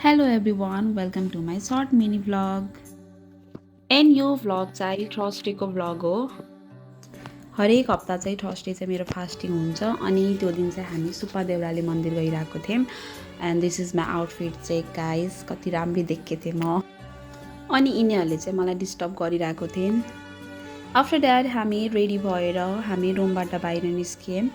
Hello everyone, welcome to my short mini vlog. And यो vlog चाहिँ थर्सडेको vlog हो। हरेक हप्ता चाहिँ थर्सडे चाहिँ मेरो फास्टिङ हुन्छ अनि त्यो दिन चाहिँ हामी सुब्बा देउराली मन्दिर गइरहेको थियौँ। And this is my outfit चाहिँ गाइस, कति राम्रो देखेको थिएँ म। अनि यिनीहरूले चाहिँ मलाई डिस्टर्ब गरिरहेको थिइन्। आफ्टर द्याट हामी रेडी भएर हामी रुमबाट बाहिर निस्क्यौँ।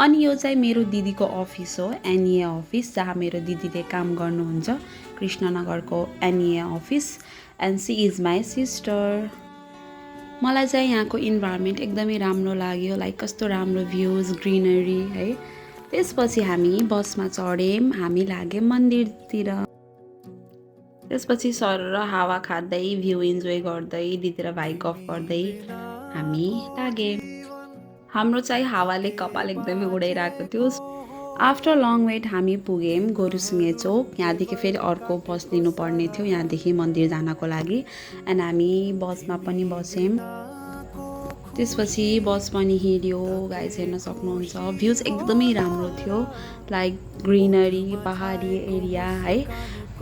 अनि यो चाहिँ मेरो दिदीको अफिस हो, एनइए अफिस, जहाँ मेरो दिदीले काम गर्नुहुन्छ, कृष्णनगरको NEA office. And she is my sister. मलाई चाहिँ यहाँको इन्भाइरोमेन्ट एकदमै राम्रो लाग्यो, लाइक कस्तो राम्रो भ्युज, ग्रिनरी है। त्यसपछि हामी बसमा चढ्यौँ, हामी लाग्यौँ मन्दिरतिर। त्यसपछि सर र हावा खाँदै, भ्यू इन्जोय गर्दै, दिदी र भाइ गफ गर्दै हामी लाग्यौँ। हाम्रो चाहिँ हावाले कपाल एकदमै उडाइरहेको थियो। आफ्टर लङ वेट हामी पुग्यौँ गोरुसिङे चोक। यहाँदेखि फेरि अर्को बस लिनुपर्ने थियो यहाँदेखि मन्दिर जानको लागि। एन्ड हामी बसमा पनि बस्यौँ। त्यसपछि बस पनि हिँड्यो। गाइस हेर्न सक्नुहुन्छ भ्युज एकदमै राम्रो थियो, लाइक ग्रिनरी, पहाडी एरिया है।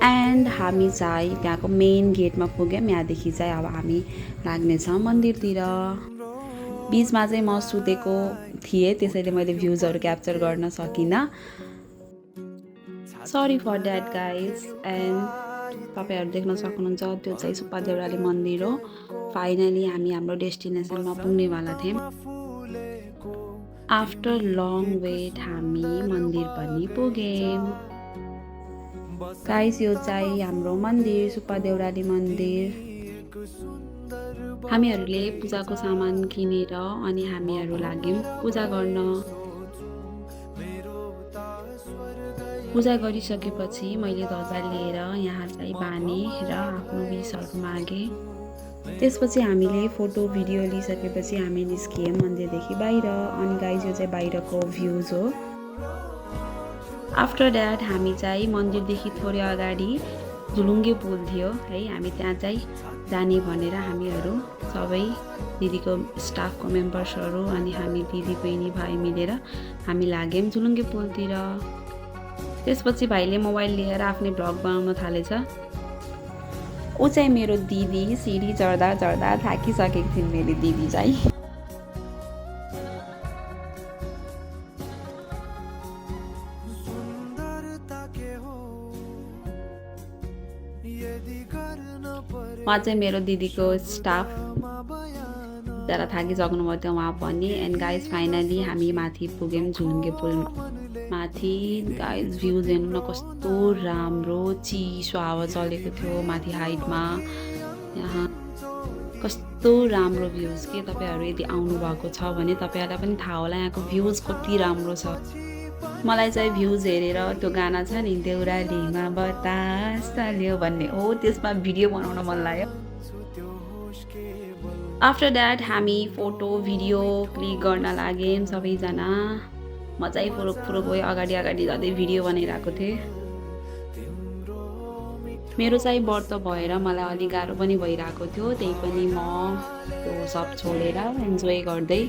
एन्ड हामी चाहिँ त्यहाँको मेन गेटमा पुग्यौँ। यहाँदेखि चाहिँ अब हामी लाग्नेछ मन्दिरतिर। बिचमा चाहिँ म सुतेको थिएँ, त्यसैले मैले भ्युजहरू क्याप्चर गर्न सकिनँ। Sorry for that guys. And तपाईँहरू देख्न सक्नुहुन्छ त्यो चाहिँ सुब्बा देउराली मन्दिर हो। फाइनली हामी हाम्रो डेस्टिनेसनमा पुग्नेवाला थियौँ। आफ्टर लङ वेट हामी मन्दिर पनि पुग्यौँ। गाइस यो चाहिँ हाम्रो मन्दिर, सुब्बा देउराली मन्दिर। हामीहरूले पूजाको सामान किनेर अनि हामीहरू लाग्यौँ पूजा गर्न। पूजा गरिसकेपछि मैले ध्वजा लिएर यहाँ चाहिँ बाने र आफ्नो विसहरू मागेँ। त्यसपछि हामीले फोटो भिडियो लिइसकेपछि हामी निस्कियौँ मन्दिरदेखि बाहिर। अनि गाइस यो चाहिँ बाहिरको भ्युज हो। आफ्टर द्याट हामी चाहिँ मन्दिरदेखि थोरै अगाडि झुलुङ्गे पुल थियो है, हामी त्यहाँ चाहिँ जाने भनेर हामीहरू सबै दिदीको स्टाफको मेम्बर्सहरू अनि हामी दिदी बहिनी भाइ मिलेर हामी लाग्यौँ झुलुङ्गे पुलतिर। त्यसपछि भाइले मोबाइल लिएर आफ्नै भ्लग बनाउन थालेछ। ऊ चाहिँ मेरो दिदी, सिडी चढ्दा चढ्दा थाकिसकेको थिइन् मेरो दिदी चाहिँ। उहाँ चाहिँ मेरो दिदीको स्टाफ, जरा थाकिसक्नु भयो थियो उहाँ पनि। एन्ड गाइज फाइनली हामी माथि पुग्यौँ झुलुङ्गे पुल माथि। गाइज भ्युज हेर्नु न कस्तो राम्रो, चिसो हावा चलेको थियो माथि हाइटमा। यहाँ कस्तो राम्रो भ्युज के, तपाईँहरू यदि आउनुभएको छ भने तपाईँहरूलाई पनि थाहा होला यहाँको भ्युज कति राम्रो छ। मलाई चाहिँ भ्युज हेरेर त्यो गाना छ नि देउरालीमा बतास चल्यो भन्ने हो, त्यसमा भिडियो बनाउन मन लाग्यो। आफ्टर द्याट हामी फोटो भिडियो क्लिक गर्न लाग्यौँ सबैजना। म चाहिँ फुरुक फुरुक गएँ अगाडि अगाडि जाँदै भिडियो बनाइरहेको थिएँ। मेरो चाहिँ व्रत भएर मलाई अलिक गाह्रो पनि भइरहेको थियो, त्यही पनि म त्यो सब छोडेर इन्जोय गर्दै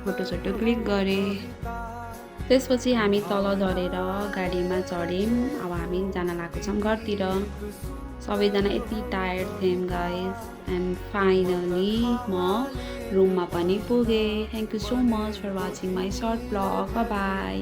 फोटोसोटो क्लिक गरेँ। त्यसपछि हामी तल झरेर गाडीमा चढ्यौँ। अब हामी जान लागेको छौँ घरतिर। सबैजना यति टायर्ड थियौँ गाइस। एन्ड फाइनली म रुममा पनि पुगेँ। Thank you so much for watching my short vlog. Bye by.